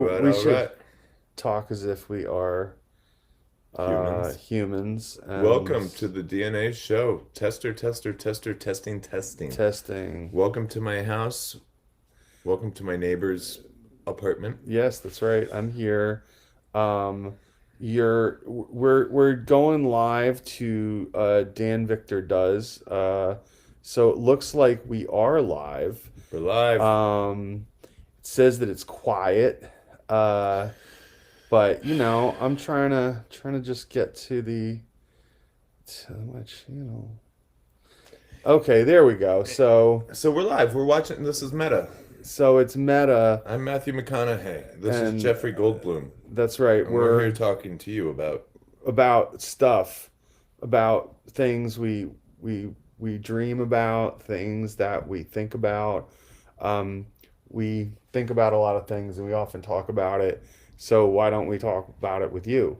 Right, We all should right. talk as if we are Humans. humans and Welcome to the DnA show. Tester, tester, tester, testing, testing. testing. Welcome to my house. Welcome to my neighbor's apartment. Yes, that's right. I'm here. Um, we're going live to Dan Victor Does. So it looks like we are live. We're live. It says that it's quiet. Uh, but I'm trying to just get to my channel. Okay, there we go. So we're live. We're watching. This is Meta. So it's Meta, I'm Matthew McConaughey. This is and Jeffrey Goldblum. that's right. And we're here We're talking to you about. about stuff, about things we dream about, things that we think about. Um, we think about a lot of things, and we often talk about it. So why don't we talk about it with you?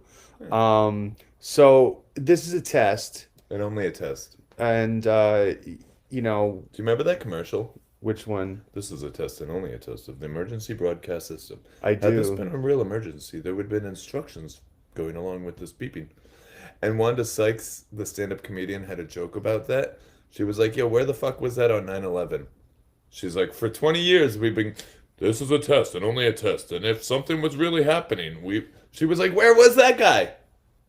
So this is a test, And only a test. and you know Do you remember that commercial? which one This is a test and only a test of the emergency broadcast system. I Had this do. been a real emergency, there would have been instructions going along with this beeping. And Wanda Sykes, the stand-up comedian, had a joke about that. She was like, "Yo, where the fuck was that on 9/11?" She's like, "For 20 years we've been this is a test and only a test. And if something was really happening, we." She was like, "Where was that guy?"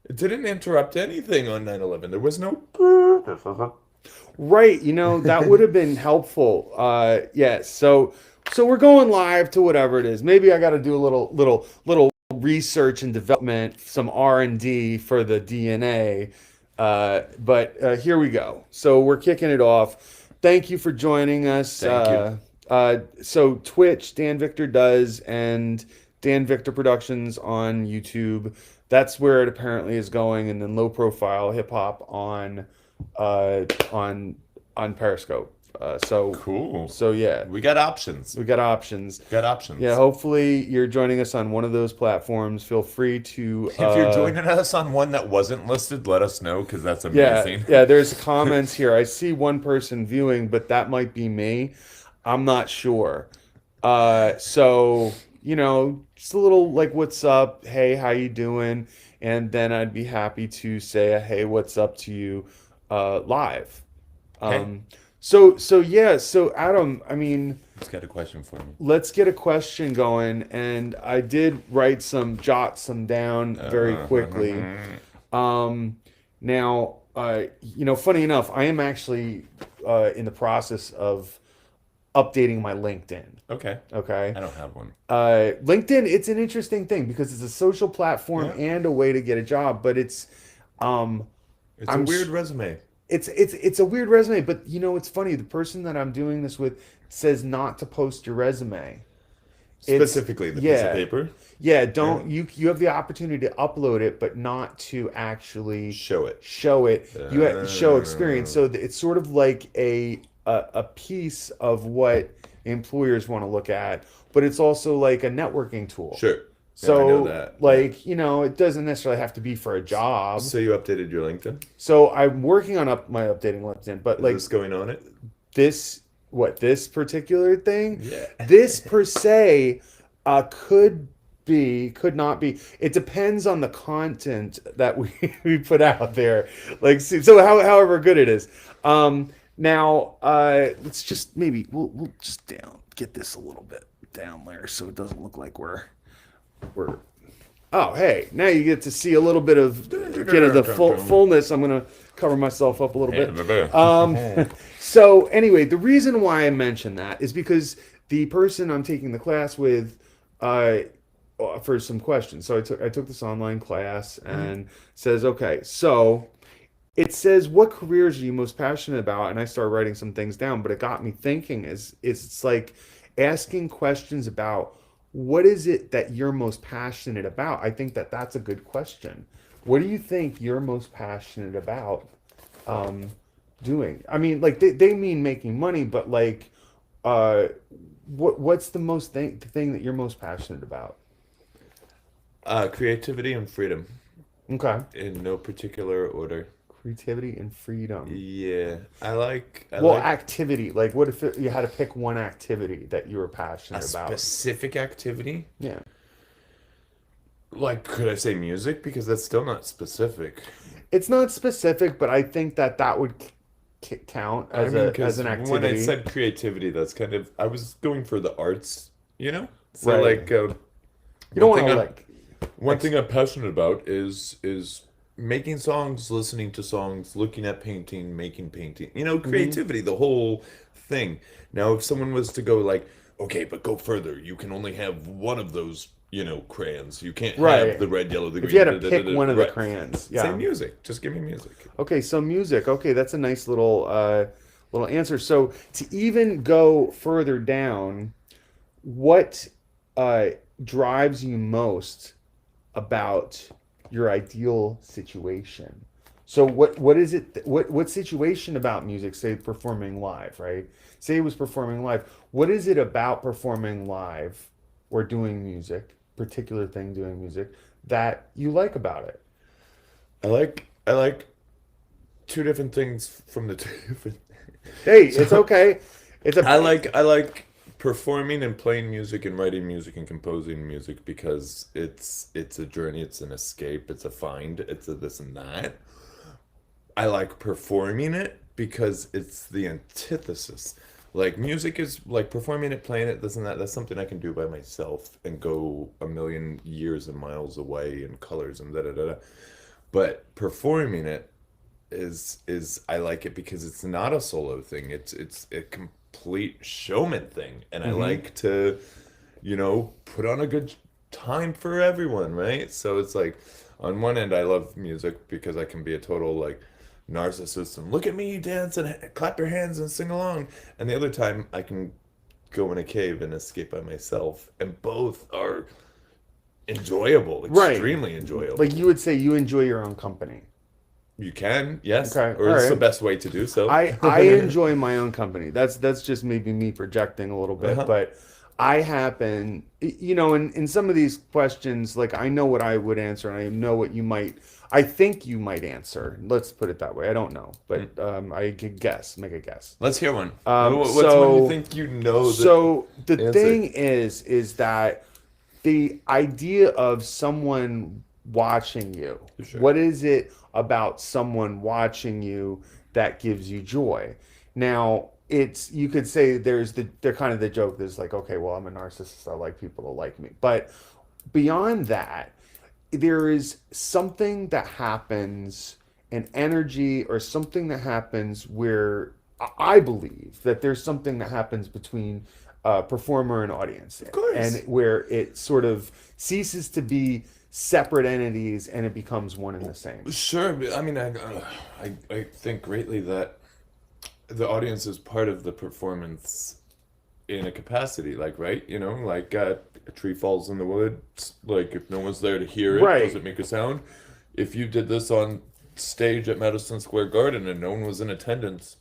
It didn't interrupt anything on 9/11. There was no Right, that would have been helpful. Yeah, so we're going live to whatever it is. Maybe I got to do a little research and development, some R&D for the DNA. But here we go. So we're kicking it off. Thank you for joining us. Thank you. So Twitch, Dan Victor Does, and Dan Victor Productions on YouTube. That's where it apparently is going, and then low profile hip hop uh, on on Periscope. Cool. So yeah, We got options. we got options. Got Yeah, options. hopefully you're joining us on one of those platforms. Feel free to If you're joining us on one that wasn't listed, let us know because that's yeah, amazing. yeah, there's comments here. I see one person viewing, but that might be me. I'm not sure. So, just a little like what's up? Hey, how you doing? And then I'd be happy to say a hey, what's up to you live. Okay. Um, so yeah, so Adam, I mean, Just got a question for me. let's get a question going, and I did jot some down very quickly. Um, Now, funny enough, I am actually in the process of updating my LinkedIn. Okay. Okay. I don't have one. LinkedIn, it's an interesting thing because it's a social platform Yeah. and a way to get a job, but um, It's a I'm weird resume. it's a weird resume, but it's funny. The person that I'm doing this with says not to post your resume. It's Specifically, the piece of yeah, paper. yeah. Yeah. Don't you have the opportunity to upload it, but not to actually Show it. show it. Show experience. Uh, So it's sort of like a piece of what employers want to look at, but it's also like a networking tool. sure. Yeah, I know So that. Yeah. like it doesn't necessarily have to be for a job. So you updated your LinkedIn? So I'm working on my updating LinkedIn, but Is like this going on it? this this particular thing, Yeah. this per se could not be. It depends on the content that we we put out there. Like, however good it is. Now let's just maybe we'll just get this a little bit down there so it doesn't look like we're oh, hey, now you get to see a little bit of the fullness. I'm gonna cover myself up a little bit. So anyway, the reason why I mention that is because the person I'm taking the class with, uh, for some questions. So I took this online class and says, okay, so it says what careers are you most passionate about, and I started writing some things down, but it got me thinking. It's like asking questions about what is it that you're most passionate about. I think that that's a good question. What do you think you're most passionate about um, doing? I mean, like they mean making money, but like, uh, what's the thing that you're most passionate about? Creativity and freedom Okay, in no particular order. creativity and freedom. Yeah. I Well, like activity. Like, what if you had to pick one activity that you were a passionate about? specific activity. Yeah. Like, could I say music? Because that's still not specific. It's not specific, but I think that that would count I as mean, a as because an when I activity. said creativity, that's kind of, I was going for the arts, you know? So Right. like You don't one want thing to I'm like one ex- thing I'm passionate about is making songs, listening to songs, looking at painting, making painting. You know, Mhm. creativity, the whole thing. Now, if someone was to go like, okay, but go further, you can only have one of those, crayons. You can't have Right. the red, yellow, the If you green, had to da, da, da, pick da. one of the Right. crayons, Say yeah. music. Just give me music. Okay, so music. Okay, that's a nice little answer. So to even go further down, what uh drives you most about your ideal situation? So what is it what situation about music, say performing live, right? Say it was performing live. What is it about performing live or doing music, particular thing doing music that you like about it? I like two different things from the two different. Hey, it's So okay. It's a I like performing and playing music and writing music and composing music because it's a journey, it's an escape, it's a find, it's a this and that. I like performing it because it's the antithesis. Like music is like performing it, playing it, this and that. That's something I can do by myself and go a million years and miles away in colors and da da da da. But performing it is I like it because it's not a solo thing. It's a complete showman thing, and I mm-hmm. like to, put on a good time for everyone, right? So it's like, on one end, I love music because I can be a total like narcissist and look at me dance and clap your hands and sing along, and the other time I can go in a cave and escape by myself, and both are enjoyable, Right. extremely Like enjoyable. you would say you enjoy your own company. You can, yes, Okay. or All it's the right. best way to do so. I enjoy my own company. That's just maybe me projecting a little bit, Uh-huh. but I happen, in some of these questions, like I know what I would answer, and I know what I think you might answer. Let's put it that way. I don't know, Mm. but I could guess, make a guess. Let's hear one. Um, What's one you so, think you know the so the answer? thing is that the idea of someone watching you, Sure. what is it about someone watching you that gives you joy? Now, it's you could say they're kind of the joke that's like, okay, well, I'm a narcissist, I like people to like me. But beyond that, there is something that happens, an energy or something that happens where I believe that there's something that happens between performer and audience, Of and course. where it sort of ceases to be separate entities and it becomes one and the same. Sure. But I mean, I think greatly that the audience is part of the performance in a capacity, like, right? Like a tree falls in the woods. Like, if no one's there to hear it, does it Right. make a sound? If you did this on stage at Madison Square Garden and no one was in attendance,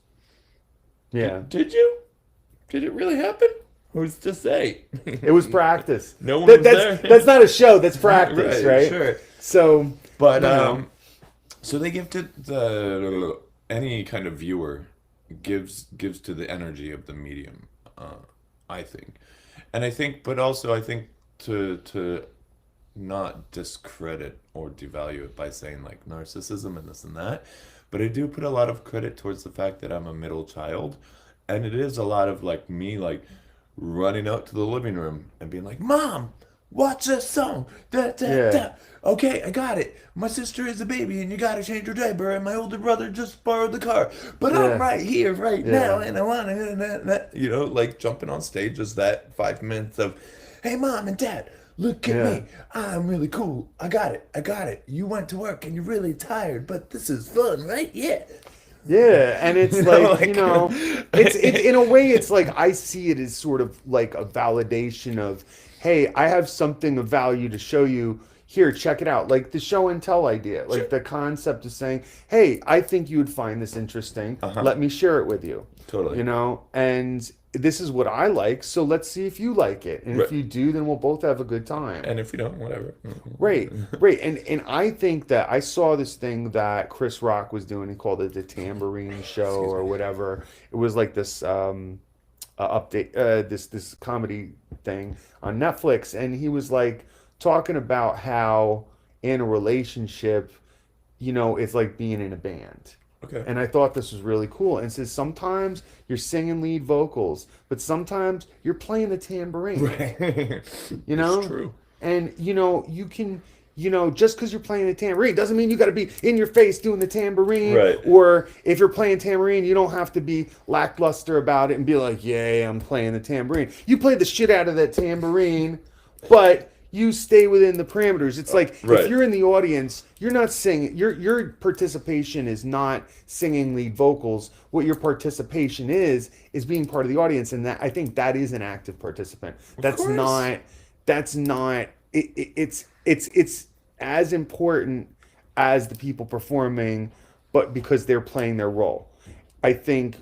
Yeah. did you? Did it really happen? Who's to say? It was practice. No one was That's there. that's not a show. That's practice, Right, right? sure. So But you know, so they give to the any kind of viewer gives to the energy of the medium, I think. And I think, but also I think to not discredit or devalue it by saying like narcissism and this and that, but I do put a lot of credit towards the fact that I'm a middle child, and it is a lot of like me like running out to the living room and being like, "Mom, watch this song. Da, da, yeah, da. Okay, I got it. My sister is a baby and you gotta change her diaper, and my older brother just borrowed the car. But I'm yeah, right here, right now, yeah, and I want to, like jumping on stage is that 5 minutes of, hey, mom and dad, look at yeah. me. I'm really cool. I got it. I got it. You went to work and you're really tired, but this is fun, right? Yeah. Yeah, and it's like, Like, it's in a way it's like I see it as sort of like a validation of, hey, I have something of value to show you. Here, check it out. Like the show and tell idea, sure. like the concept of saying, hey, I think you would find this interesting. Uh-huh. Let me share it with you. Totally. And this is what I like, so let's see if you like it. And if Right. you do, then we'll both have a good time. And if you don't, whatever. Right, right, and I think that I saw this thing that Chris Rock was doing. He called it the Tambourine Show Excuse or me. whatever. It was like this update, this comedy thing on Netflix, and he was like talking about how in a relationship, it's like being in a band. Okay. And I thought this was really cool. And it says sometimes you're singing lead vocals, but sometimes you're playing the tambourine. Right. You know? It's true. And you can, just because you're playing the tambourine doesn't mean you got to be in your face doing the tambourine. Right. Or if you're playing tambourine, you don't have to be lackluster about it and be like, yeah, I'm playing the tambourine. You play the shit out of that tambourine, but you stay within the parameters. It's like Right. if you're in the audience, you're not singing. Your participation is not singing lead vocals. What your participation is being part of the audience, and that I think that is an active participant. That's course. not. That's not. It's as important as the people performing, but because they're playing their role. I think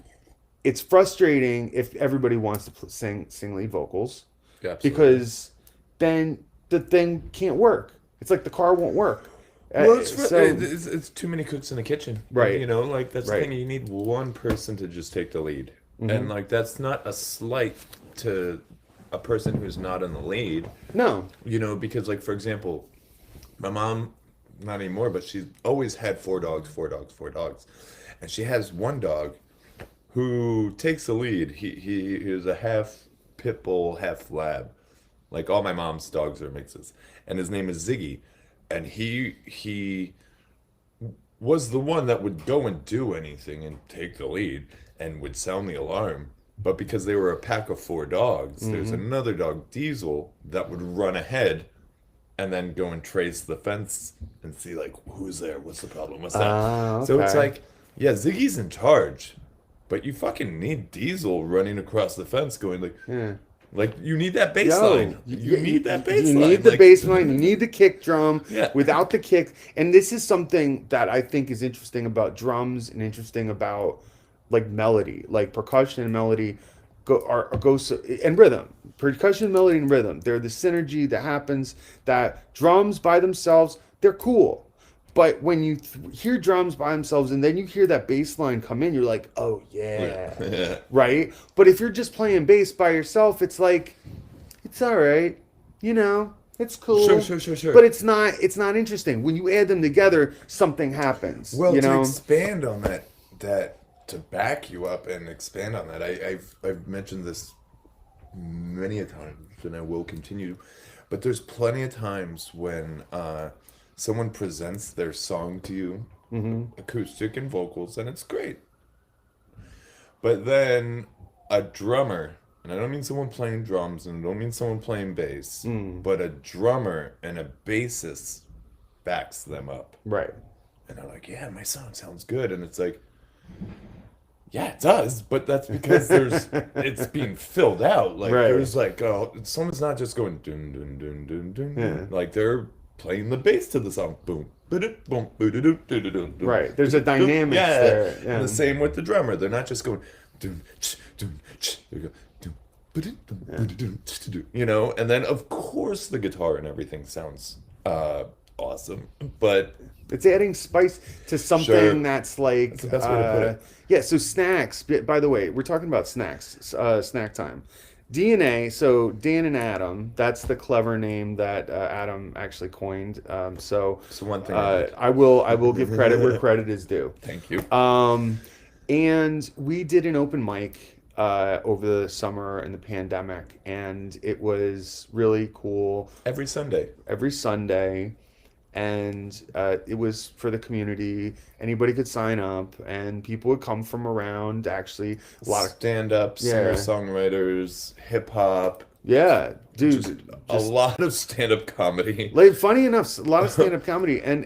it's frustrating if everybody wants to sing lead vocals, Absolutely. because then the thing can't work. It's like the car won't work. Well, it's too many cooks in the kitchen. Right. Like that's Right. the thing. You need one person to just take the lead. And like that's not a slight to a person who's not in the lead. No. Because like for example, my mom, not anymore, but she's always had four dogs. And she has one dog who takes the lead. He is a half pit bull, half lab. Like all my mom's dogs are mixes. And his name is Ziggy. And he was the one that would go and do anything and take the lead and would sound the alarm. But because they were a pack of four dogs, there's another dog, Diesel, that would run ahead and then go and trace the fence and see like who's there, what's the problem, what's that. So it's Okay. like, yeah, Ziggy's in charge, but you fucking need Diesel running across the fence going like, Yeah. like you need that bass line. You need that bass You line. need the like, bass line. You need the kick drum. Yeah. Without the kick, and this is something that I think is interesting about drums and interesting about like melody, like percussion and melody and rhythm. Percussion, melody, and rhythm. They're the synergy that happens. That drums by themselves, they're cool. But when you hear drums by themselves and then you hear that bass line come in, you're like, oh yeah, Yeah. right? But if you're just playing bass by yourself, it's like, it's all right, it's cool. Sure. But it's not interesting. When you add them together, something happens. Well, you to know? expand on that to back you up and expand on that, I've mentioned this many a times, and I will continue. But there's plenty of times when someone presents their song to you, acoustic and vocals, and it's great. But then a drummer, and I don't mean someone playing drums, and I don't mean someone playing bass, but a drummer and a bassist backs them up. Right. And they're like, yeah, my song sounds good. And it's like, yeah, it does, but that's because it's being filled out. Like Right. there's like, someone's not just going dun dun dun dun dun. Yeah. Like they're playing the bass to the song. Boom, boom, boom, boom. Right. There's a dynamic there. Yeah. And the same with the drummer. They're not just going dun dun. They go dun dun dun dun. And then of course the guitar and everything sounds awesome, but It's adding spice to something Sure. that's like That's the best way to put it. Yeah, so snacks. By the way, we're talking about snacks. Snack time. DnA. So Dan and Adam. That's the clever name that Adam actually coined. So one thing. I will give credit where credit is due. Thank you. And we did an open mic over the summer and the pandemic, and it was really cool. Every Sunday. And it was for the community. Anybody could sign up, and people would come from around. Actually, A lot of stand-up, Yeah. singer-songwriters, hip-hop, yeah, dude, just a lot of stand-up comedy. like funny enough, a lot of stand-up comedy, and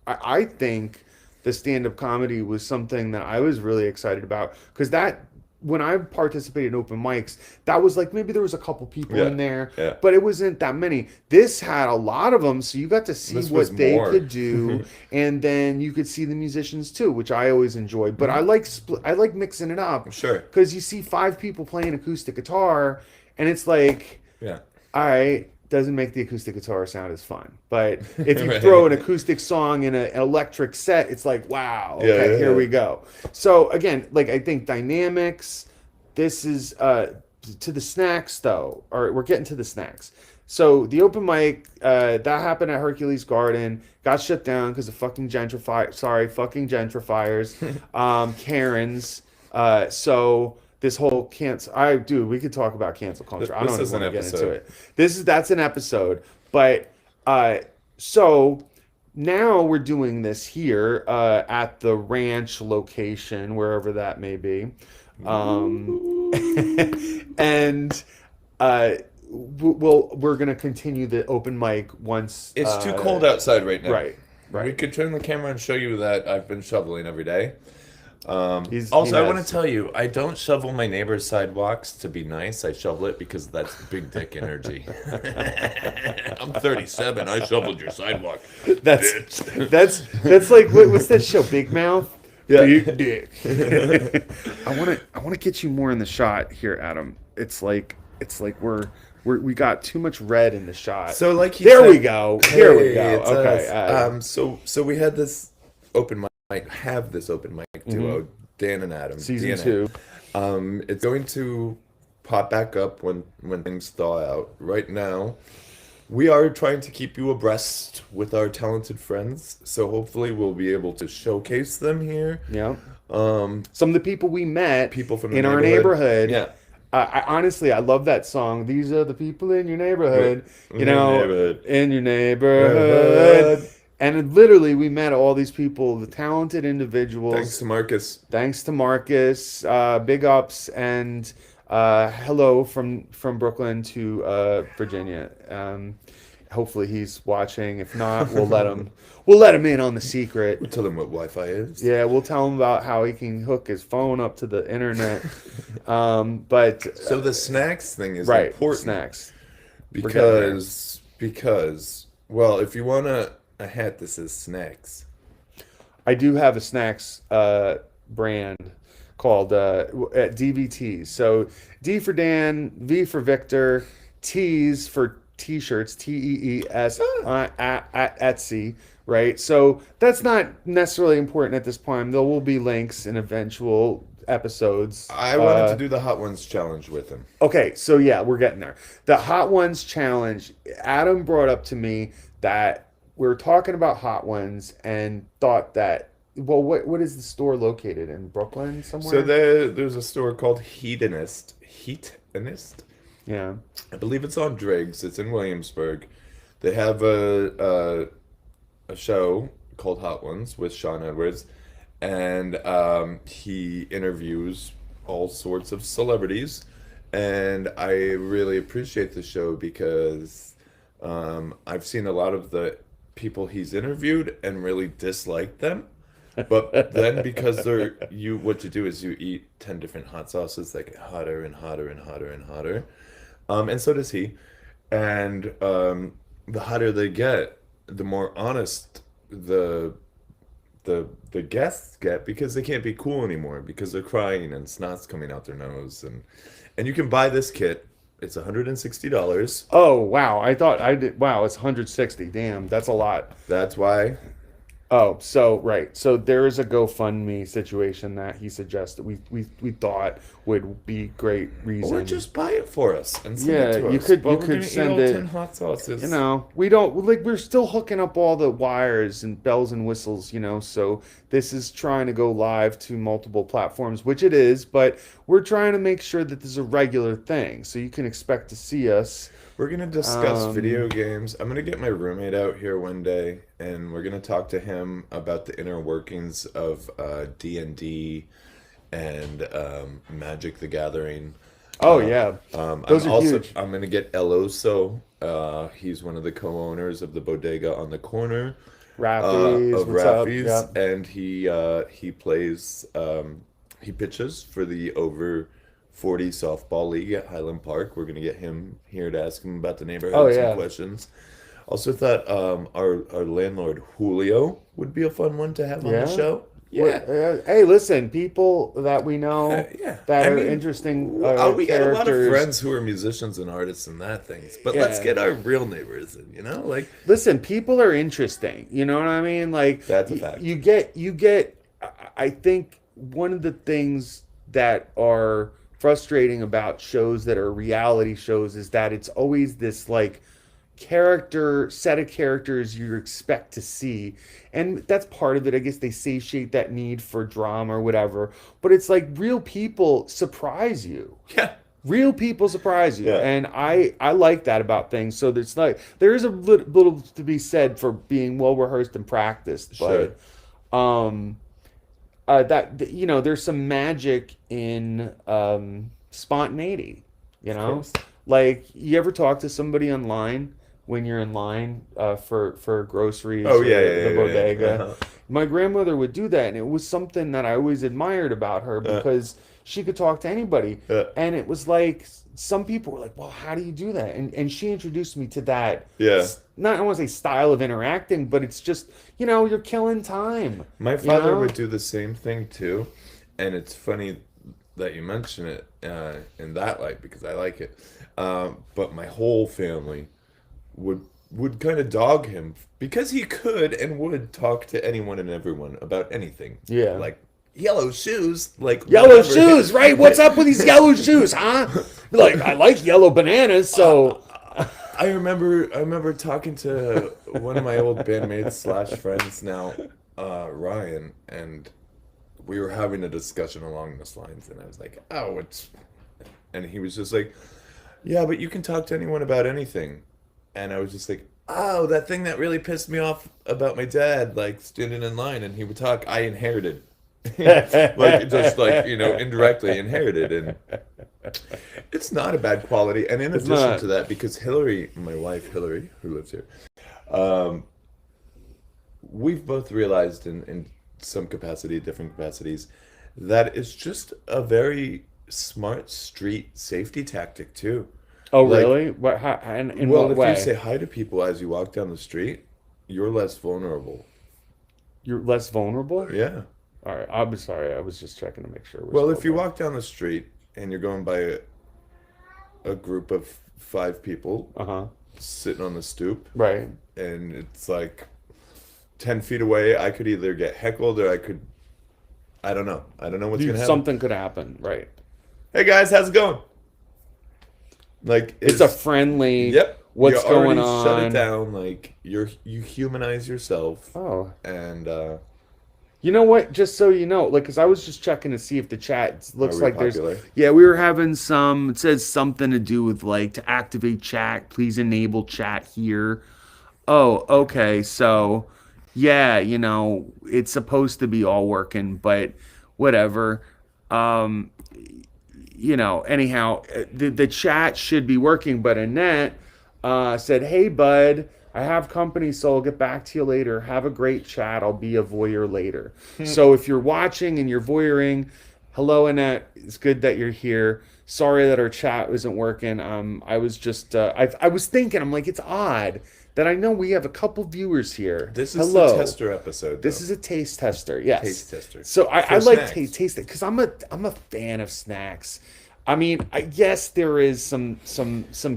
I think the stand-up comedy was something that I was really excited about, because that when I participated in open mics, that was like maybe there was a couple people Yeah, in there, yeah. but it wasn't that many. This had a lot of them, so you got to see This was what they more. could do, and then you could see the musicians too, which I always enjoyed. But I like mixing it up, Sure. because you see 5 people playing acoustic guitar, and it's like, Yeah. all right, doesn't make the acoustic guitar sound as fun. But if you Right. throw an acoustic song in an electric set, it's like, wow, okay, Yeah. here we go. So again, like I think dynamics, this is to the snacks though, or we're getting to the snacks. So the open mic that happened at Hercules Garden got shut down because of fucking gentrifiers, Karens. So this whole we could talk about cancel culture. I This don't is even an want to get into episode. it. That's an episode. But so now we're doing this here at the ranch location, wherever that may be. And we're gonna continue the open mic once It's too cold outside right now. right We could turn the camera and show you that I've been shoveling every day. He Also, I want has. to tell you, I don't shovel my neighbor's sidewalks to be nice. I shovel it because that's big dick energy. I'm 37. I shoveled your sidewalk. That's like what's that show, Big Mouth? Yeah. Big dick. I want to get you more in the shot here, Adam. It's like we got too much red in the shot. So like he there said, we go. Here we hey, go. it's Okay. us. So we had this open mic. Have this open mic duo, Dan and Adam. Season DnA. 2. It's going to pop back up when things thaw out. Right now, we are trying to keep you abreast with our talented friends. So hopefully we'll be able to showcase them here. Yeah. Some of the people we met People from the in our neighborhood. Yeah. I honestly, I love that song. These are the people in your neighborhood. In You your know, neighborhood. in your neighborhood. And literally, we met all these people, the talented individuals. Thanks to Marcus. Thanks to Marcus. Big ups and hello from Brooklyn to Virginia. Hopefully he's watching. If not, we'll let him in on the secret. We'll tell them what Wi-Fi is. Yeah, we'll tell him about how he can hook his phone up to the internet. But So the snacks thing is right, important. snacks. Because well, if you want a hat that says snacks. I do have a snacks brand called at DVTs. So D for Dan, V for Victor, T's for T-shirts, TEES at Etsy, right? So that's not necessarily important at this point. There will be links in eventual episodes. I wanted to do the Hot Ones challenge with him. Okay, so yeah, we're getting there. The Hot Ones challenge. Adam brought up to me that we were talking about Hot Ones and thought that, well, what is the store located in Brooklyn somewhere? So there's a store called Hedonist. Yeah. I believe it's on Driggs. It's in Williamsburg. They have a show called Hot Ones with Sean Edwards, and he interviews all sorts of celebrities, and I really appreciate the show because I've seen a lot of the people he's interviewed and really dislike them. But then because what you do is you eat 10 different hot sauces that get hotter and hotter and hotter and hotter. And so does he. And the hotter they get, the more honest the guests get because they can't be cool anymore because they're crying and snot's coming out their nose. And you can buy this kit. It's $160. Oh, wow. I thought I did. Wow, it's 160. Damn, that's a lot. That's why. Oh, so right. So there is a GoFundMe situation that he suggested. We thought would be great reason. Or just buy it for us and send Yeah, it to you us. could- But you we're could gonna eat send all it- 10 hot sauces. You know, we don't like we're still hooking up all the wires and bells and whistles, you know, so this is trying to go live to multiple platforms, which it is, but we're trying to make sure that this is a regular thing. So you can expect to see us. We're gonna discuss video games. I'm gonna get my roommate out here one day, and we're gonna talk to him about the inner workings of D&D and Magic the Gathering. Oh yeah. Those I'm are also huge. I'm gonna get Eloso. He's one of the co-owners of the bodega on the corner Raffi's, of what's up? Raffi's, Yeah. and he plays he pitches for the over 40 softball league at Highland Park. We're gonna get him here to ask him about the neighborhood Oh, some yeah. questions. Also thought our landlord Julio would be a fun one to have on Yeah? the show. Hey, listen, people that we know Yeah. that I are mean, interesting we got a lot of characters. friends who are musicians and artists and that things, but let's Yeah. get our real neighbors in, you know, like Listen, people are interesting. You know what I mean? Like That's a fact. You get. I think one of the things that are frustrating about shows that are reality shows is that it's always this like set of characters you expect to see, and that's part of it. I guess they satiate that need for drama or whatever, but it's like real people surprise you. Yeah. Real people surprise you, Yeah. and I like that about things. So there's like there is a little to be said for being well rehearsed and practiced, Sure. but there's some magic in spontaneity. You know, course. like you ever talk to somebody online when you're in line for groceries Oh, or yeah, yeah, the yeah, yeah. bodega. Uh-huh. My grandmother would do that, and it was something that I always admired about her because she could talk to anybody. And it was like some people were like, "Well, how do you do that?" And she introduced me to that. Yeah. Not I don't want to say style of interacting, but it's just you're killing time. My you father know? would do the same thing too, and it's funny that you mention it in that light because I like it. But my whole family would kind of dog him because he could and would talk to anyone and everyone about anything. Yeah. Like yellow shoes, like Yellow whatever. shoes, right? What's up with these yellow shoes, huh? Like I like yellow bananas, so I remember talking to one of my old bandmates slash friends now, Ryan, and we were having a discussion along those lines, and I was like, "Oh, and he was just like, "Yeah, but you can talk to anyone about anything," and I was just like, "Oh, that thing that really pissed me off about my dad, like standing in line, and he would talk. I inherited, like just like indirectly inherited, and it's not a bad quality. And in addition not. to that, because Hillary, my wife Hillary, who lives here, we've both realized in some capacity, different capacities, that it's just a very smart street safety tactic too. Oh, Like, really? What? How, and in well, what if way? you say hi to people as you walk down the street, you're less vulnerable. You're less vulnerable? Yeah. All right. I'm sorry. I was just checking to make sure. Well, if you walk down the street and you're going by a group of 5 people sitting on the stoop, Right. and it's like 10 feet away, I could either get heckled or I don't know. I don't know what's going to happen. Something could happen. Right. Hey guys, how's it going? Like It's a friendly. Yep. What's you already going on? Shut it down. Like you humanize yourself. Oh. And You know what? Just so you know, like, because I was just checking to see if the chat looks Are we like popular? there's. Yeah, we were having some. It says something to do with like to activate chat. Please enable chat here. Oh, okay. So, yeah, it's supposed to be all working, but whatever. Anyhow, the chat should be working, but Annette said, "Hey, bud, I have company, so I'll get back to you later. Have a great chat. I'll be a voyeur later." So if you're watching and you're voyeuring, hello, Annette. It's good that you're here. Sorry that our chat isn't working. I was just, I was thinking, I'm like, it's odd that I know we have a couple viewers here. this is hello. the tester episode. This though. is a taste tester, yes. Taste tester. So I For like snacks. taste it because I'm a fan of snacks. I mean, yes, there is some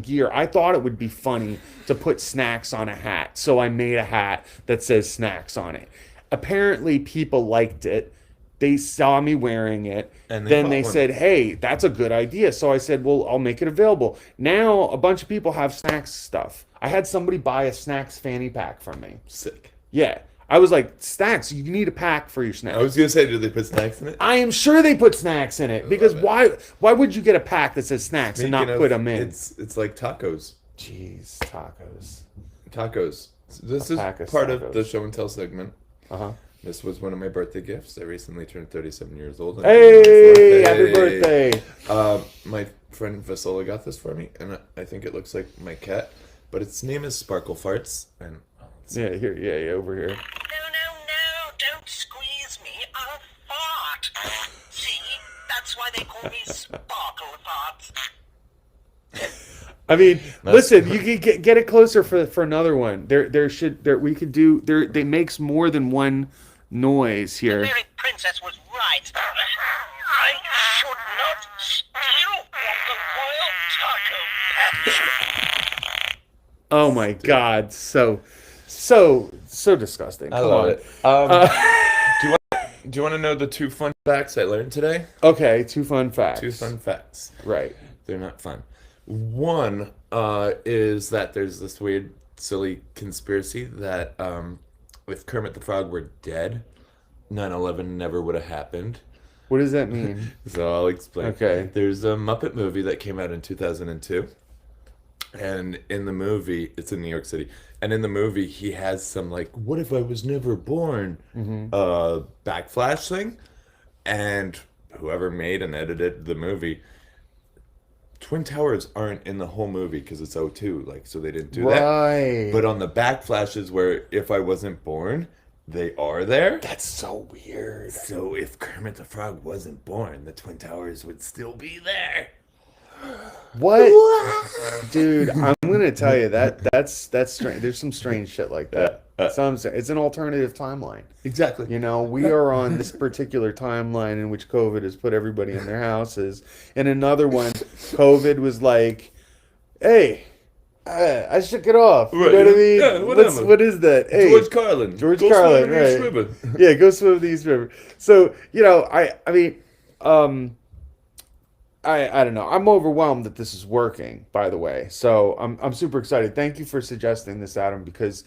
gear. I thought it would be funny to put snacks on a hat, so I made a hat that says snacks on it. Apparently, people liked it. They saw me wearing it. And then bought they one. said, "Hey, that's a good idea." So I said, "Well, I'll make it available." Now a bunch of people have snacks stuff. I had somebody buy a snacks fanny pack from me. Sick. Yeah. I was like, snacks, you need a pack for your snacks. I was gonna say, do they put snacks in it? I am sure they put snacks in it because love it. why would you get a pack that says snacks and not Speaking put of, them in? It's like tacos. Jeez, tacos. Tacos. So this A is pack of part tacos. of the show and tell segment. Uh-huh. This was one of my birthday gifts. I recently turned 37 years old. on Hey, January 4th. happy birthday. My friend Vasola got this for me, and I think it looks like my cat, but its name is Sparkle Farts. And Yeah, here, yeah, over here. No, don't squeeze me. I'll fart. See, that's why they call me Sparkle Farts. I mean, listen, you can get it closer for another one. We could do they makes more than one noise here. Mary Princess was right. I should not steal from the royal taco patch. Oh my God, so disgusting. I Come love on. it. Do you want to know the 2 fun facts I learned today? Okay, 2 fun facts. 2 fun facts. Right. They're not fun. One is that there's this weird, silly conspiracy that if Kermit the Frog were dead, 9/11 never would have happened. What does that mean? So I'll explain. Okay. There's a Muppet movie that came out in 2002. And in the movie, it's in New York City. And in the movie, he has some like, "What if I was never born?" Backflash thing. And whoever made and edited the movie, Twin Towers aren't in the whole movie because it's '02, like, so they didn't do that. Right. But on the backflashes where "If I Wasn't Born," they are there. That's so weird. So if Kermit the Frog wasn't born, the Twin Towers would still be there. What? Dude, I'm gonna tell you that's strange. There's some strange shit like that. It's an alternative timeline. Exactly. You know, we are on this particular timeline in which COVID has put everybody in their houses. And another one, COVID was like, "Hey, I shook it off." You Right. know what I mean? Yeah, whatever. What is that? Hey, George Carlin. George Go Carlin, swim in the East right? River. Yeah, go swim with the East River. So, you know, I mean, I don't know. I'm overwhelmed that this is working, by the way. So I'm super excited. Thank you for suggesting this, Adam, because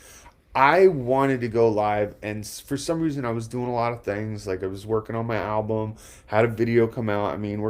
I wanted to go live, and for some reason I was doing a lot of things. Like I was working on my album, had a video come out. I mean,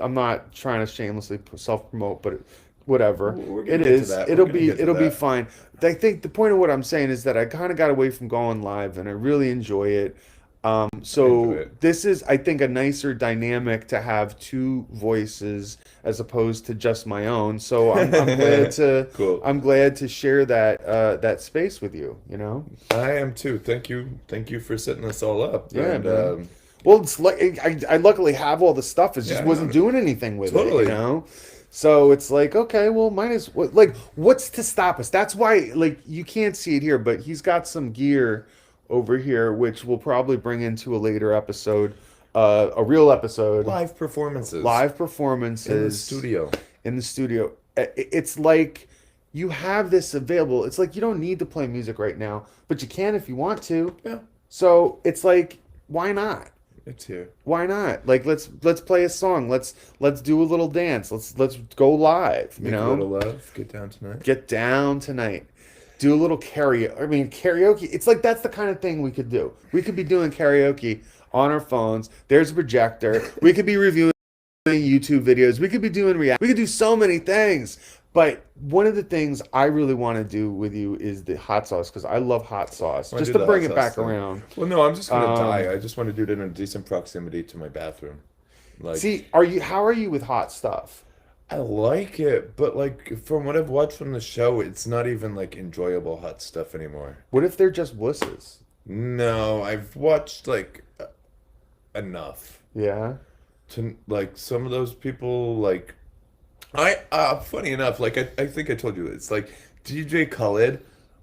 I'm not trying to shamelessly self-promote, but whatever. We're gonna It get to is. that. We're It'll gonna be get to it'll be that. fine. I think the point of what I'm saying is that I kind of got away from going live, and I really enjoy it. So Enjoy it. this is, I think, a nicer dynamic to have two voices as opposed to just my own. So I'm glad to Cool. I'm glad to share that space with you. You know. I am too. Thank you for setting this all up. Yeah, And, man. Well, it's like I luckily have all the stuff. It just Yeah, wasn't no, doing anything with it. totally. You know. So it's like, okay, well, mine is like, what's to stop us? That's why, like, you can't see it here, but he's got some gear over here, which we'll probably bring into a later episode, a real episode, live performances. live performances in the studio. in the studio. It's like you have this available. It's like you don't need to play music right now, but you can if you want to. Yeah, So it's like, why not? it's here. Why not? Like let's play a song. Let's do a little dance. Let's go live. You Make know, a little love. Get down tonight. get down tonight. Do a little karaoke. I mean, karaoke. It's like that's the kind of thing we could do. We could be doing karaoke on our phones. There's a projector. We could be reviewing YouTube videos. We could be doing react. We could do so many things. But one of the things I really want to do with you is the hot sauce because I love hot sauce. Wanna Just do to the bring hot it sauce back thing? around. Well, no, I'm just gonna Um, die. I just want to do it in a decent proximity to my bathroom. Like, See, how are you with hot stuff? I like it, but like from what I've watched from the show, it's not even like enjoyable hot stuff anymore. What if they're just wusses? No, I've watched like enough Yeah. to like some of those people like funny enough, like I think I told you it's like DJ Khaled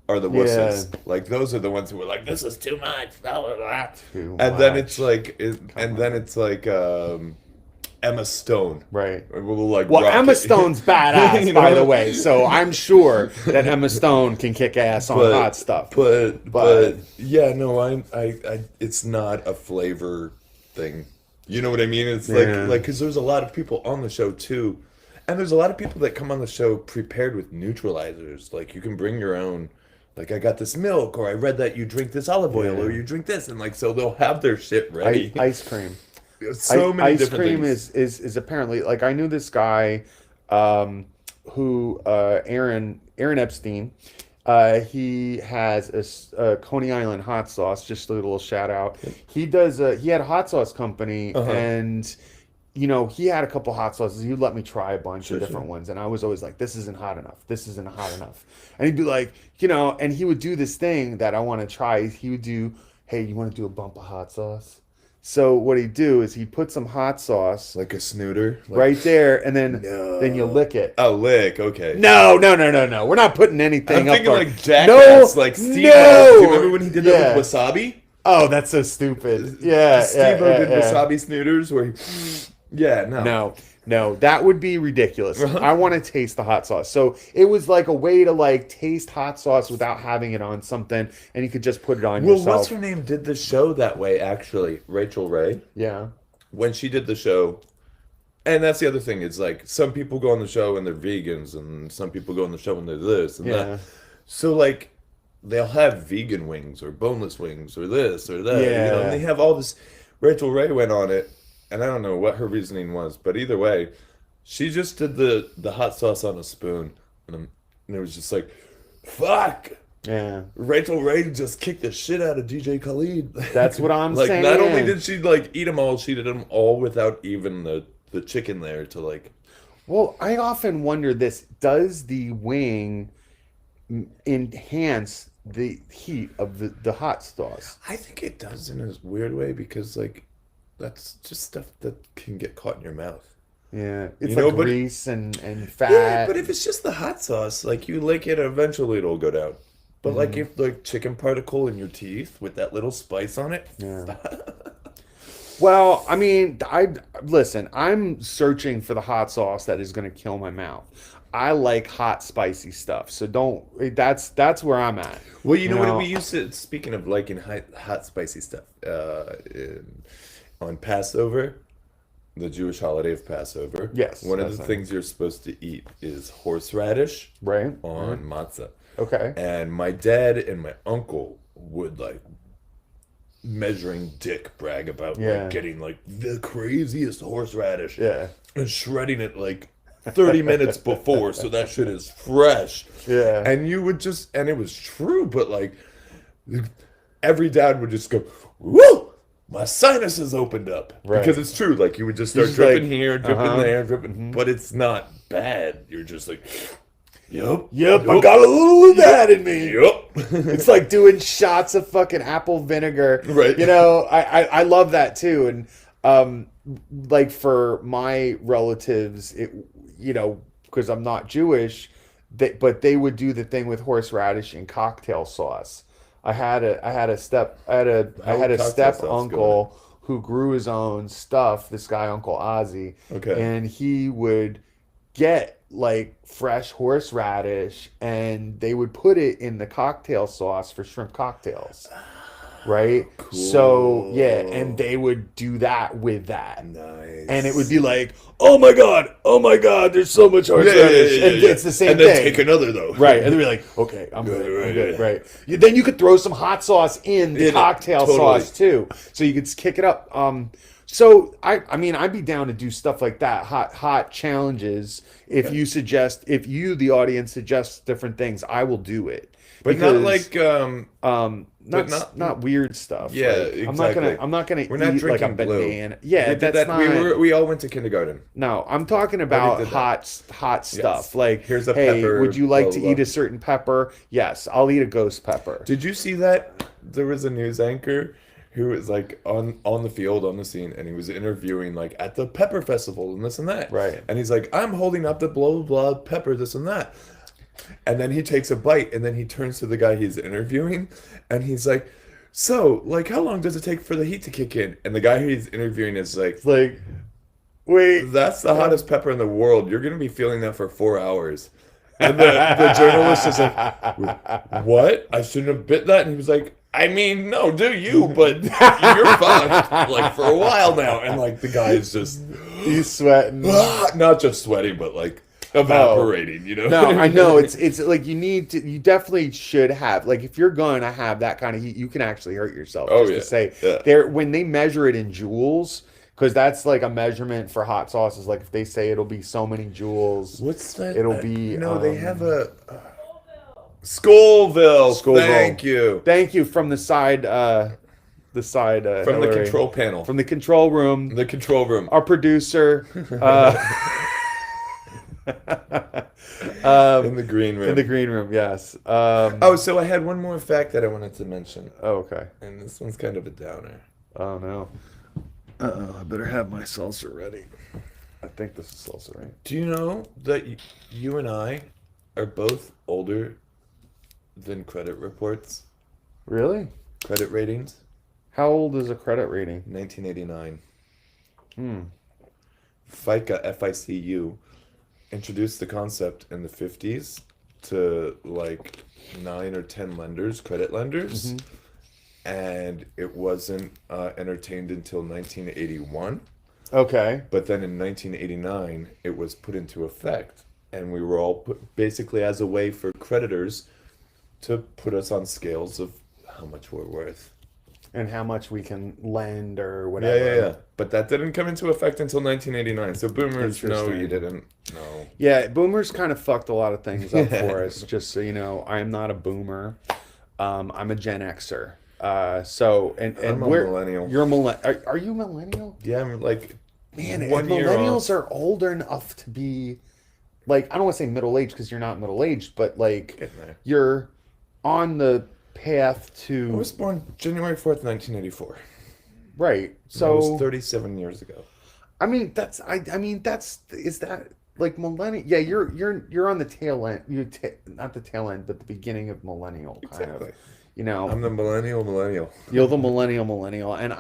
are the wusses. Like those are the ones who are like, this is too much, blah, blah, blah. Too And then much. it's like Emma Stone. Right. Will like Well, rock Emma it. Stone's badass, You by know? the way. So I'm sure that Emma Stone can kick ass on hot stuff. But yeah, no, I it's not a flavor thing. You know what I mean? It's Yeah. like because there's a lot of people on the show too, and there's a lot of people that come on the show prepared with neutralizers. Like you can bring your own. Like I got this milk, or I read that you drink this olive oil, Yeah. or you drink this, and like so they'll have their shit ready. Ice cream. So many Ice different cream things. is apparently like I knew this guy who Aaron Epstein. He has a Coney Island hot sauce. Just a little shout out. He does. He had a hot sauce company, and you know he had a couple hot sauces. He'd let me try a bunch of different ones, and I was always like, "This isn't hot enough. This isn't hot enough." And he'd be like, you know, and he would do this thing that I want to try. He would do, "Hey, you want to do a bump of hot sauce?" So what he'd do is he'd put some hot sauce Like a snooter, like, right there, and then you No. lick it. Oh, lick. Okay. No. We're not putting anything I'm up thinking our... like Jackass, like Steve. No. Do you remember when he did that with wasabi? Oh, that's so stupid. Yeah, Steve-O did yeah. wasabi snooters where he... Yeah, No, that would be ridiculous. I want to taste the hot sauce. So it was like a way to like taste hot sauce without having it on something, and you could just put it on Well, yourself. what's her name did the show that way, actually. Rachel Ray. Yeah. When she did the show, And that's the other thing. It's like some people go on the show and they're vegans, and some people go on the show and they're this and Yeah. that. So like they'll have vegan wings or boneless wings or this or that. You know, and they have all this. Rachel Ray went on it, and I don't know what her reasoning was, but either way, she just did the hot sauce on a spoon, and it was just like, fuck. Yeah. Rachel Ray just kicked the shit out of DJ Khaled. That's what I'm like, saying. Not only did she like eat them all, she did them all without even the chicken there to like. Well, I often wonder this: does the wing enhance the heat of the hot sauce? I think it does in a weird way because like that's just stuff that can get caught in your mouth. Yeah, it's You like know, but- grease and fat. Yeah, but if it's just the hot sauce, like you lick it, eventually it'll go down. But like if like chicken particle in your teeth with that little spice on it. Yeah. Well, I mean, listen. I'm searching for the hot sauce that is going to kill my mouth. I like hot, spicy stuff. So don't. That's where I'm at. Well, you know what we used to. Speaking of liking hot spicy stuff, on Passover, the Jewish holiday of Passover. Yes, One of that's the it. things you're supposed to eat is horseradish Right. on matzah. Okay. And my dad and my uncle would like measuring dick brag about Yeah. like getting like the craziest horseradish. Yeah. And shredding it like 30 minutes before so that shit is fresh. Yeah. And you would just, and it was true, but like every dad would just go, woo, my sinuses opened up. Right. Because it's true. Like you would just start Just dripping like, here, dripping uh-huh. there, dripping, but it's not bad. You're just like, yep. I got a little of that in me. Yep. It's like doing shots of fucking apple vinegar. Right. You know, I love that too. And like for my relatives, it, you know, because I'm not Jewish, but they would do the thing with horseradish and cocktail sauce. I had a step cocktail sauce uncle who grew his own stuff. This guy, Uncle Ozzy. Okay. And he would get like fresh horseradish and they would put it in the cocktail sauce for shrimp cocktails. Right? So, yeah, and they would do that with that. Nice. And it would be like, oh my god, there's so much horseradish. And it's the same and then thing. take another though. Right, and they'd be like, okay, I'm good, Right, I'm good, yeah. right. Then you could throw some hot sauce in the In it, cocktail totally. sauce too, so you could kick it up. So I mean, I'd be down to do stuff like that, hot challenges. If you suggest, if you, the audience, suggests different things, I will do it. But not like not weird stuff. Yeah, Like, exactly. I'm not gonna We're not eat like a drinking Blue. banana. Yeah, we did that's that. not. We all went to kindergarten. No, I'm talking about did that. hot stuff. Like, Here's a hey, pepper, would you like blah, to blah, eat blah. a certain pepper? Yes, I'll eat a ghost pepper. Did you see that? There was a news anchor who was like on the field, on the scene, and he was interviewing like at the pepper festival and this and that. Right. And he's like, I'm holding up the blah, blah, blah pepper, this and that. And then he takes a bite and then he turns to the guy he's interviewing and he's like, so, like, how long does it take for the heat to kick in? And the guy he's interviewing is like, It's like, wait, that's the hottest pepper in the world. You're going to be feeling that for 4 hours. And the journalist is like, what? I shouldn't have bit that? And he was like, I mean, no, do you? But you're fucked, like, for a while now. And, like, the guy is just, he's sweating. not just sweating, but, like, evaporating, you know? No, I know it's like you definitely should have, like, if you're going to have that kind of heat, you can actually hurt yourself. Oh, just yeah. to say, Yeah. there when they measure it in joules, because that's like a measurement for hot sauces. Like if they say it'll be so many joules, What's that? It'll be, You know, they have a... Scoville. Scoville. Thank you. Thank you from the side. From the From the control panel. from the control room. The control room. Our producer. In the green room. In the green room, yes. Oh, so I had one more fact that I wanted to mention. Oh, okay. And this one's kind of a downer. Oh no. Uh-oh, I better have my salsa ready. I think this is salsa, right? Do you know that you and I are both older than credit reports? Really? Credit ratings? How old is a credit rating? 1989. Hmm. FICA, F-I-C-U, introduced the concept in the 50s to like 9 or 10 lenders, credit lenders. And it wasn't entertained until 1981. Okay. But then in 1989, it was put into effect, and we were all put basically as a way for creditors to put us on scales of how much we're worth. And how much we can lend or Yeah, whatever. yeah, yeah. But that didn't come into effect until 1989. So boomers, no, Interesting. you didn't. No. Yeah, boomers kind of fucked a lot of things up for us. Just so you know, I am not a boomer. I'm a Gen Xer. And I'm a we're millennial. You're a millennial. Are you a millennial? Yeah, I'm like Man, if 1 year millennials off. are older enough to be like, I don't want to say middle aged because you're not middle aged, but like Getting there. you're on the path I to was born January 4th, 1984. right. That was So 37 years ago. I mean that's is that like millennial? Yeah, you're on the tail end. Not the tail end, but the beginning of millennial kind Exactly. of. You know, I'm the millennial. you're the millennial, and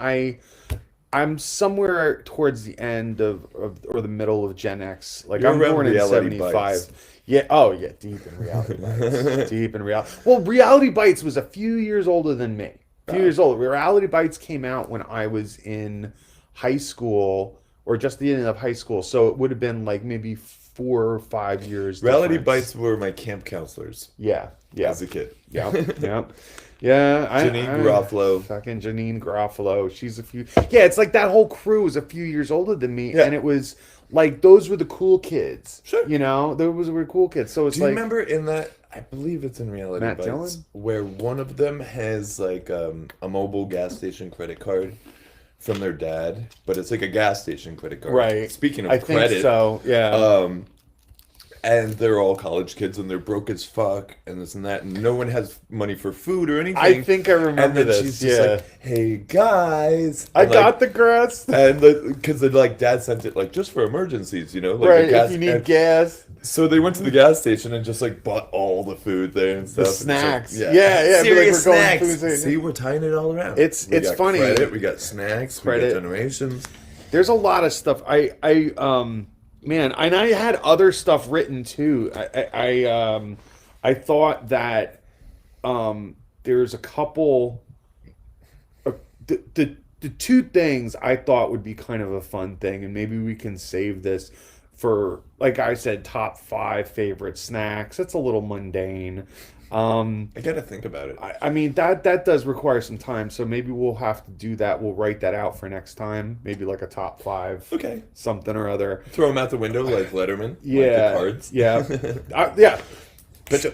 I'm somewhere towards the end of or the middle of Gen X. Like You're I'm around born in Reality 75. Bites. Yeah. Oh yeah. Deep in Reality Bites. Deep in reality. Well, Reality Bites was a few years older than me. A few years older. Reality Bites came out when I was in high school or just the end of high school. So it would have been like maybe 4 or 5 years. Reality difference. Bites were my camp counselors Yeah. Yeah. as a kid. Yeah. Yeah. Yeah, Janine Garofalo. Fucking Janine Garofalo. She's a few. Yeah, it's like that whole crew was a few years older than me, Yeah. and it was like those were the cool kids. Sure. You know, those were cool kids. So it's Do you like remember in that? I believe it's in Reality Matt Bites Dillon? where one of them has like a mobile gas station credit card from their dad, but it's like a gas station credit card. right. Speaking of I credit, think so. Yeah. and they're all college kids and they're broke as fuck and this and that, and no one has money for food or anything. I think I remember and then this. she's just Yeah. like, "Hey guys, I and, got like, the grass. and because like dad sent it like just for emergencies, you know, like Right. the gas, If you need and gas, so they went to the gas station and just like bought all the food there and the stuff. and snacks. so- Yeah. Yeah. be Serious we're going snacks. food station. See, we're tying it all around. It's We got funny. Credit, we got snacks. We Credit. got generations. There's a lot of stuff. Man, and I had other stuff written too. I thought that there's a couple. The two things I thought would be kind of a fun thing, and maybe we can save this for, like I said, top 5 favorite snacks. It's a little mundane. I gotta think about it. I mean that does require some time, so maybe we'll have to do that. We'll write that out for next time. Maybe like a top 5, Okay. something or other. Throw them out the window like Letterman. Yeah, Like the cards. yeah, yeah. Pitch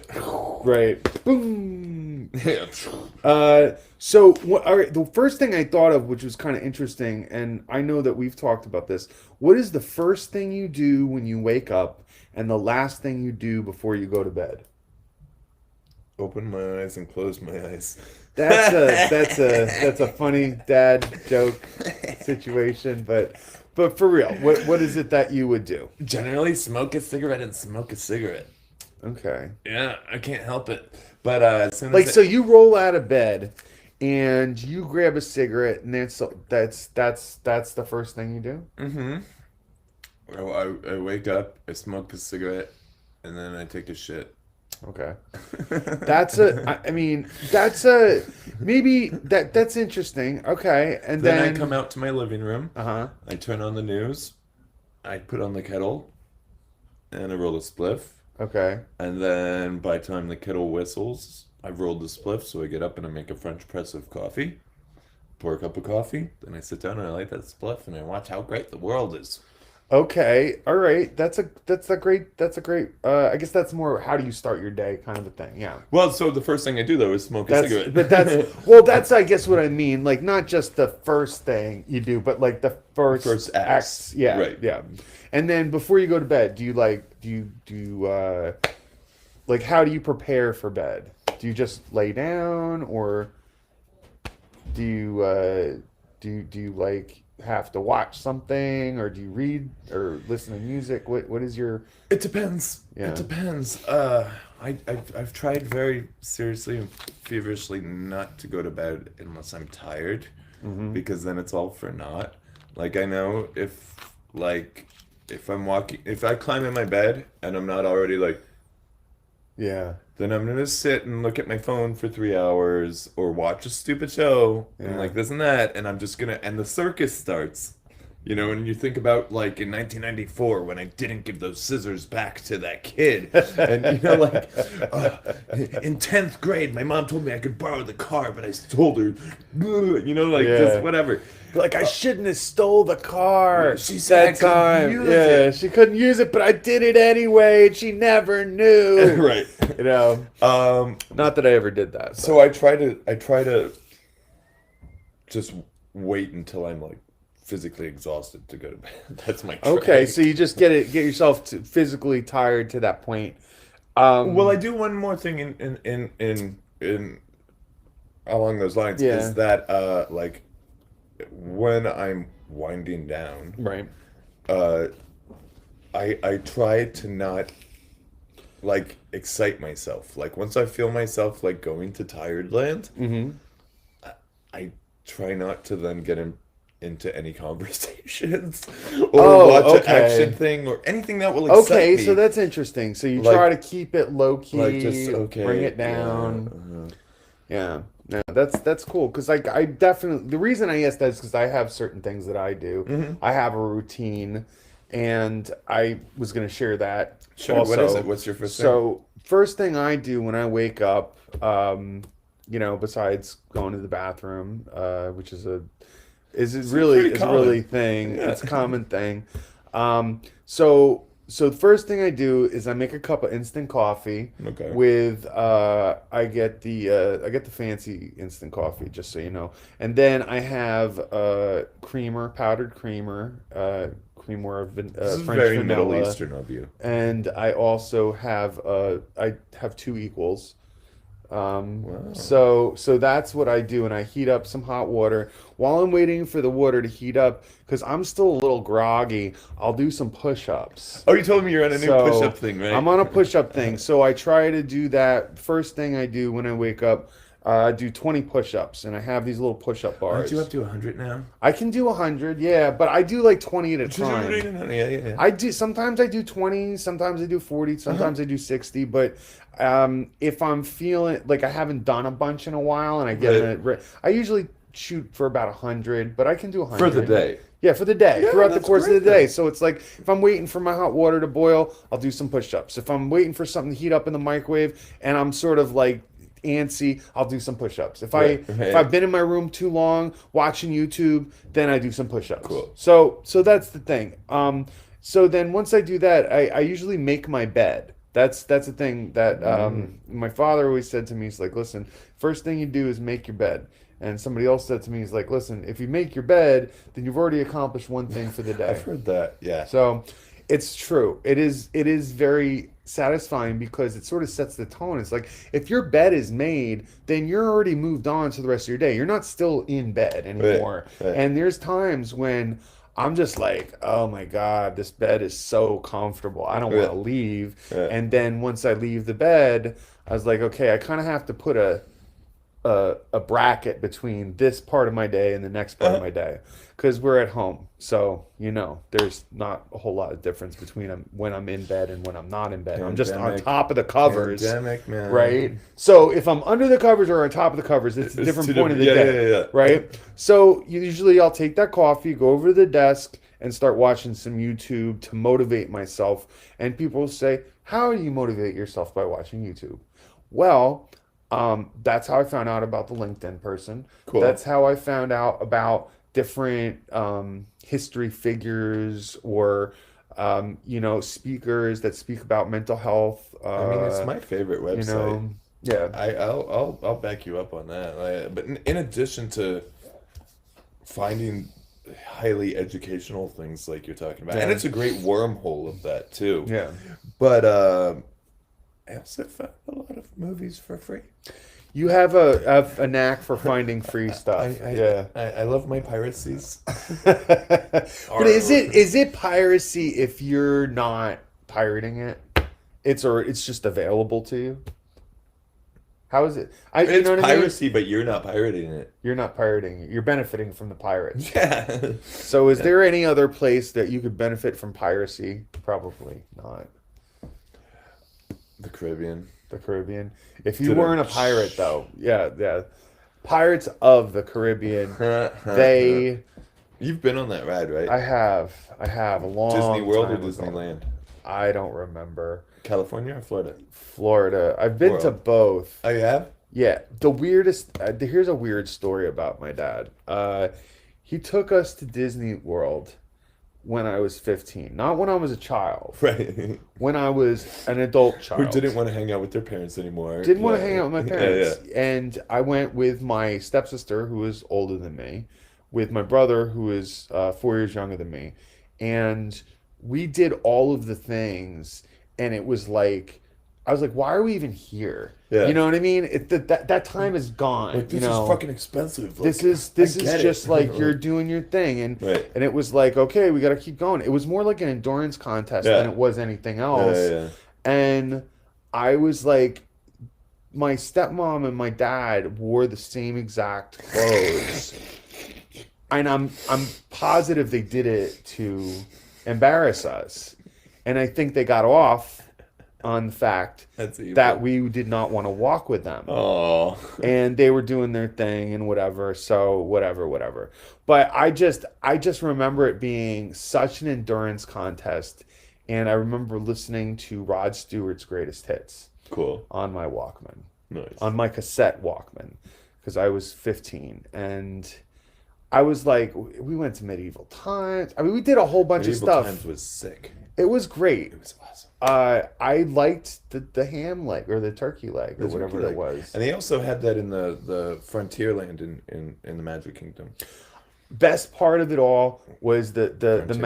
Right. Boom. it. So all right. The first thing I thought of, which was kind of interesting, and I know that we've talked about this. What is the first thing you do when you wake up, and the last thing you do before you go to bed? Open my eyes and close my eyes. That's a funny dad joke situation, but for real, what is it that you would do? Generally, smoke a cigarette and smoke a cigarette. Okay. Yeah, I can't help it. But as soon as Like, so you roll out of bed and you grab a cigarette, and that's the first thing you do? I wake up, I smoke a cigarette, and then I take a shit. Okay. That's interesting. Okay. And Then I come out to my living room. Uh-huh. I turn on the news. I put on the kettle, and I roll a spliff. Okay. And then by the time the kettle whistles, I've rolled the spliff, so I get up and I make a French press of coffee. Pour a cup of coffee. Then I sit down and I light that spliff, and I watch how great the world is. Okay. All right. That's a great I guess that's more how do you start your day kind of a thing. Yeah. Well, so the first thing I do though is smoke a cigarette. But that's I guess what I mean. Like not just the first thing you do, but like the first acts. Yeah. Right. Yeah. And then before you go to bed, do you like how do you prepare for bed? Do you just lay down, or do you like have to watch something, or do you read or listen to music? What is your It depends. Yeah. It depends. I've tried very seriously and feverishly not to go to bed unless I'm tired, because then it's all for naught. Like I know if I climb in my bed and I'm not already like, yeah. then I'm gonna sit and look at my phone for 3 hours or watch a stupid show Yeah. and like this and that, and I'm just gonna, and the circus starts. You know, and you think about like in 1994 when I didn't give those scissors back to that kid, and you know, like in 10th grade, my mom told me I could borrow the car, but I told her, you know, like Yeah. just whatever. Like, I shouldn't have stole the car She said that I couldn't time. use Yeah, it. she couldn't use it, but I did it anyway, and she never knew. Right. You know, not that I ever did that. So I try to just wait until I'm like physically exhausted to go to bed. That's my trick. Okay, so you just get yourself physically tired to that point. Well, I do one more thing in along those lines Yeah. is that like when I'm winding down, Right. I try to not like excite myself. Like once I feel myself like going to tired land, I try not to then get into any conversations or watch an action thing or anything that will excite Okay, me. so that's interesting. So you Like- try to keep it low key, like just okay, bring it down. Yeah, no, that's cool because I definitely the reason I asked that is because I have certain things that I do. I have a routine, and I was going to share that. Sure. Also. What is it? What's your first thing? So first thing I do when I wake up, you know, besides going to the bathroom, which is really pretty common. thing. Yeah. It's a common thing. So the first thing I do is I make a cup of instant coffee. Okay. With I get the fancy instant coffee, just so you know, and then I have powdered creamer, This is French very vanilla, Middle Eastern of you. and I also have I have two equals. So that's what I do, and I heat up some hot water while I'm waiting for the water to heat up because I'm still a little groggy. I'll do some push-ups. Oh, you told me you're on a new So, push-up thing, right? I'm on a push-up thing, so I try to do that. First thing I do when I wake up, I do 20 push-ups, and I have these little push-up bars. Aren't you up to 100 now? I can do 100, yeah, but I do like 20 at a time. Yeah. I do sometimes I do 20, sometimes I do 40, sometimes I do 60, but if I'm feeling like I haven't done a bunch in a while and I get in it, I usually shoot for about 100, but I can do 100 For the day. Yeah, for the day, Yeah, throughout the that's course of the great, day. then. So it's like if I'm waiting for my hot water to boil, I'll do some push-ups. If I'm waiting for something to heat up in the microwave and I'm sort of like antsy, I'll do some push-ups. If Right. I've been in my room too long watching YouTube, then I do some push-ups. Cool. So that's the thing. So then once I do that, I usually make my bed. That's the thing that my father always said to me. He's like, listen, first thing you do is make your bed. And somebody else said to me, he's like, listen, if you make your bed, then you've already accomplished one thing for the day. I've heard that. Yeah. So it's true. It is very satisfying because it sort of sets the tone. It's like if your bed is made, then you're already moved on to the rest of your day. You're not still in bed anymore. Right. And there's times when I'm just like, oh my God, this bed is so comfortable. I don't want to leave. Yeah. And then once I leave the bed, I was like, okay, I kind of have to put a bracket between this part of my day and the next part of my day because we're at home, so you know there's not a whole lot of difference between when I'm in bed and when I'm not in bed. I'm just on Pandemic. top of the covers, Pandemic, man. right? So if I'm under the covers or on top of the covers, it's a It's different two point of the different- day, yeah. right? So usually I'll take that coffee, go over to the desk, and start watching some YouTube to motivate myself. And people will say, how do you motivate yourself by watching YouTube? Well, that's how I found out about the LinkedIn person. Cool. That's how I found out about different history figures or speakers that speak about mental health. I mean, it's my favorite website. Yeah. I'll back you up on that. But in addition to finding highly educational things like you're talking about, and it's a great wormhole of that too. Yeah. But I also found a lot of movies for free. You have a knack for finding free stuff. I love my piracies. But is it piracy if you're not pirating it? It's just available to you. How is it? It's you know what I mean? piracy, but you're not pirating it. You're not pirating it. You're benefiting from the pirates. Yeah. So is there any other place that you could benefit from piracy? Probably not. The Caribbean. The Caribbean. If you weren't a pirate, though, yeah. Pirates of the Caribbean, they You've been on that ride, right? I have a long Disney World or time ago. Disneyland? I don't remember. California or Florida? Florida. I've been to World. both. Oh, you have? Yeah, the weirdest. Here's a weird story about my dad. He took us to Disney World when I was 15, not when I was a child. Right. When I was an adult child, Who didn't want to hang out with their parents anymore. didn't want to Yeah. hang out with my Yeah, parents, yeah. and I went with my stepsister, who is older than me, with my brother, who is 4 years younger than me, and we did all of the things, and it was like. I was like, why are we even here? Yeah. You know what I mean? That time is gone. Like, this you know? is fucking expensive. Like, This is I get just it. like you're doing your thing, and Right. it was like, okay, we got to keep going. It was more like an endurance contest Yeah. than it was anything Yeah, else. yeah. And I was like, my stepmom and my dad wore the same exact clothes, and I'm positive they did it to embarrass us, and I think they got off on the fact That's evil. that we did not want to walk with them. Oh. And they were doing their thing and whatever, so whatever. But I just remember it being such an endurance contest, and I remember listening to Rod Stewart's greatest hits Cool. on my Walkman, Nice. on my cassette Walkman, because I was 15, and I was like, we went to Medieval Times. I mean, we did a whole bunch Medieval of stuff. Times was sick. It was great. It was awesome. I liked the ham leg or the turkey leg or The whatever turkey it leg. was. And they also had that in the Frontierland in the Magic Kingdom. Best part of it all was the Frontierland.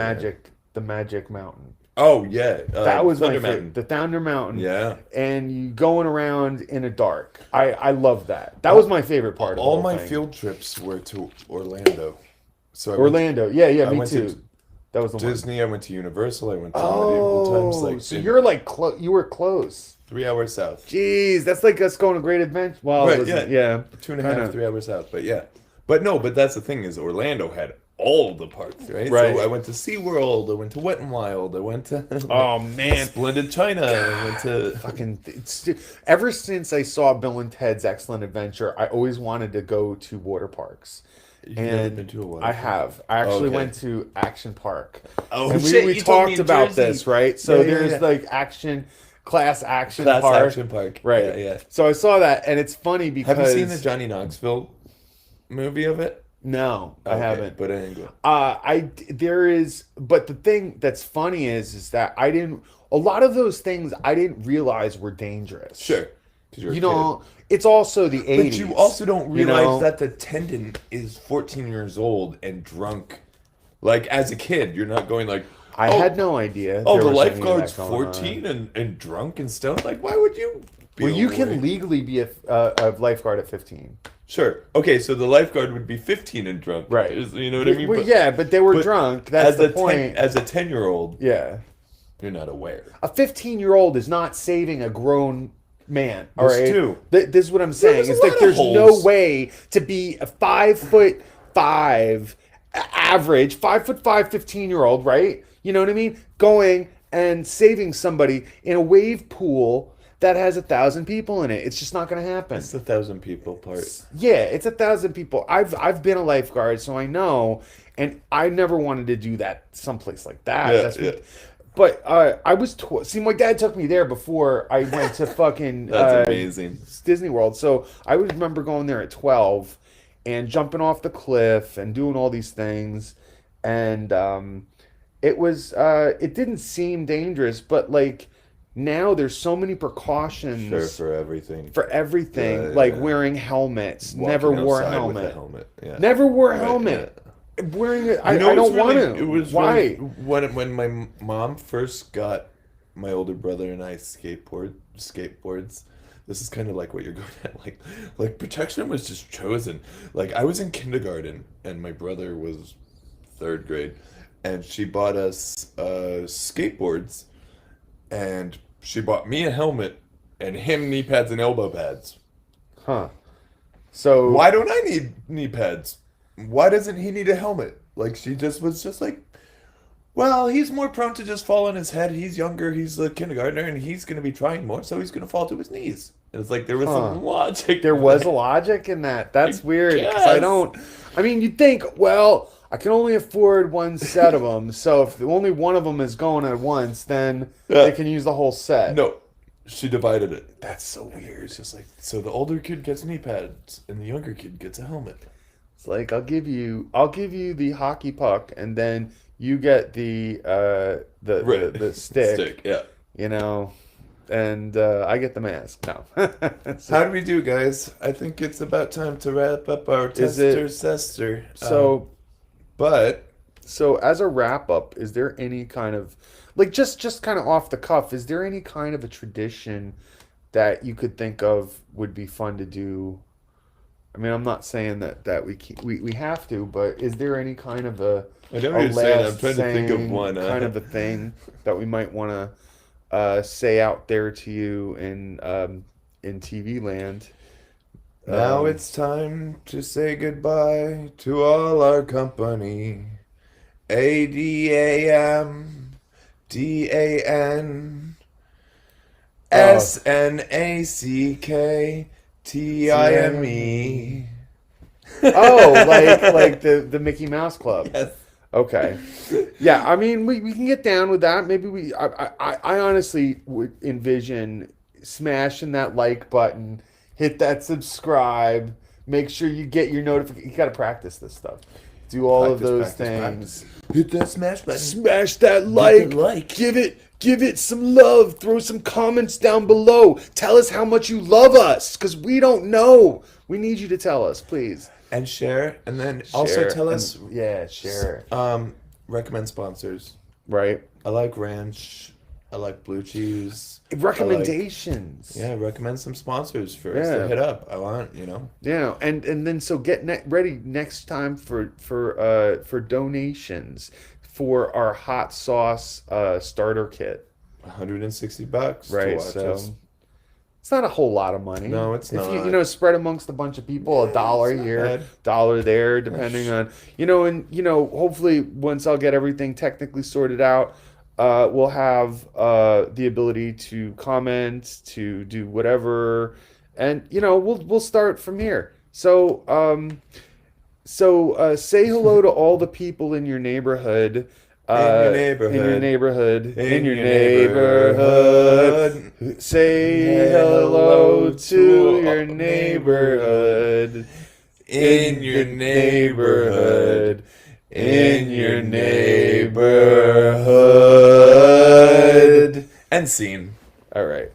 magic mountain. Oh yeah, That was Thunder my favorite. Mountain. The Thunder Mountain. Yeah. And you going around in the dark. I love that. That was my favorite part of the All whole my thing. field trips were to Orlando. So I Orlando. Yeah, I me went too. to That was the went one. to Disney. I went to Universal. I went to Medieval Times. Oh, Like so in you're like you were close. 3 hours south. Jeez, that's like us going to Great Adventure. Well, Right, it wasn't- yeah. 2.5, Kinda. 3 hours south. But yeah. But no, but that's the thing is Orlando had all the parks, right? Right. So I went to SeaWorld, I went to Wet n Wild, I went to Oh man, Splendid China, I went to fucking ever since I saw Bill and Ted's Excellent Adventure, I always wanted to go to water parks. You've never And been to a water I park? have. I actually Okay. went to Action Park. Oh, And shit, we you told me talked in about Jersey. this, right? So Yeah, yeah, there's yeah. like action action Class park. Action Park. Right. Yeah, yeah. So I saw that, and it's funny because Have you seen the Johnny Knoxville movie of it? No, I Okay, haven't. But anyway. There is, but the thing that's funny is that I didn't. A lot of those things I didn't realize were dangerous. Sure. 'Cause you're a You kid. know, it's also the 80s. But you also don't you realize know? that the attendant is 14 years old and drunk. Like, as a kid, you're not going like, I oh, had no idea. oh, there the was any of lifeguard's that going on. 14 and drunk and stuff? Like, why would you be Well, you aware? can legally be a lifeguard at 15. Sure. Okay, so the lifeguard would be 15 and drunk. Right. You know what I mean? Well, yeah, but they were but drunk. That's the point. As a 10-year-old, Yeah. you're not aware. A 15-year-old is not saving a grown man. All There's right. two. This is what I'm saying. there's a It's lot like of there's no holes. way to be a 5'5" average, 5'5" 15-year-old, right? You know what I mean? Going and saving somebody in a wave pool that has 1,000 people in it. It's just not going to happen. It's the 1,000 people part. Yeah, it's 1,000 people. I've been a lifeguard, so I know, and I never wanted to do that someplace like that. Yeah, That's yeah. But I was see, my dad took me there before I went to fucking That's amazing. Disney World. So I would remember going there at 12 and jumping off the cliff and doing all these things, and it didn't seem dangerous, but like. Now there's so many precautions Sure, for everything. for everything, Yeah, like yeah. wearing helmets. Walking Never wore a outside with helmet. Yeah. Never wore a Right, helmet. Wearing it, I You know, don't it's want really- to. It was Why? really, when my mom first got my older brother and I skateboards. This is kind of like what you're going at. Like protection was just chosen. Like I was in kindergarten and my brother was 3rd grade, and she bought us skateboards, and she bought me a helmet and him knee pads and elbow pads. Huh. So Why don't I need knee pads? Why doesn't he need a helmet? Like she just was just like, well, he's more prone to just fall on his head. He's younger. He's a kindergartner, and he's going to be trying more, so he's going to fall to his knees. And it's like there was some logic. there was a logic in that. That's weird because I guess. don't. I mean, you'd think, well, I can only afford one set of them. So if only one of them is going at once, then they can use the whole set. No, she divided it. That's so weird. It's just like, so the older kid gets knee pads and the younger kid gets a helmet. It's like I'll give you the hockey puck, and then you get the stick. Yeah. You know, and I get the mask. No. How do we do, guys? I think it's about time to wrap up our Is it- tester. So But so as a wrap up, is there any kind of like just kind of off the cuff? Is there any kind of a tradition that you could think of would be fun to do? I mean, I'm not saying that we have to, but is there any kind of a I know what you're saying. I'm last trying to think of saying, one. kind of a thing that we might want to say out there to you in TV land? Now it's time to say goodbye to all our company. ADAM, DAN, SNACKTIME. Oh, like the Mickey Mouse Club. Yes. Okay. Yeah, I mean, we can get down with that. Maybe I honestly would envision smashing that like button, hit that subscribe, make sure you get your notification. You got to practice this stuff. Do all of those things. Hit that smash button. Smash that Hit like. the like. Give it some love. Throw some comments down below. Tell us how much you love us, because we don't know. We need you to tell us, please. And share. And then also Share. tell us. And- yeah, share. Recommend sponsors. Right. I like ranch. I like blue cheese. Recommendations. Yeah, recommend some sponsors for us Yeah. to hit up. I want, Yeah, and then so get ready next time for donations for our hot sauce starter kit. $160 to Right. watch So us. it's not a whole lot of money. No, it's if not. you spread amongst a bunch of people, $1 it's not here, bad. $1 there, depending on and hopefully once I'll get everything technically sorted out, we'll have the ability to comment, to do whatever, and we'll start from here. So say hello to all the people in your neighborhood. In your neighborhood. Say hello to your neighborhood. In your neighborhood. In your neighborhood. And scene. All right.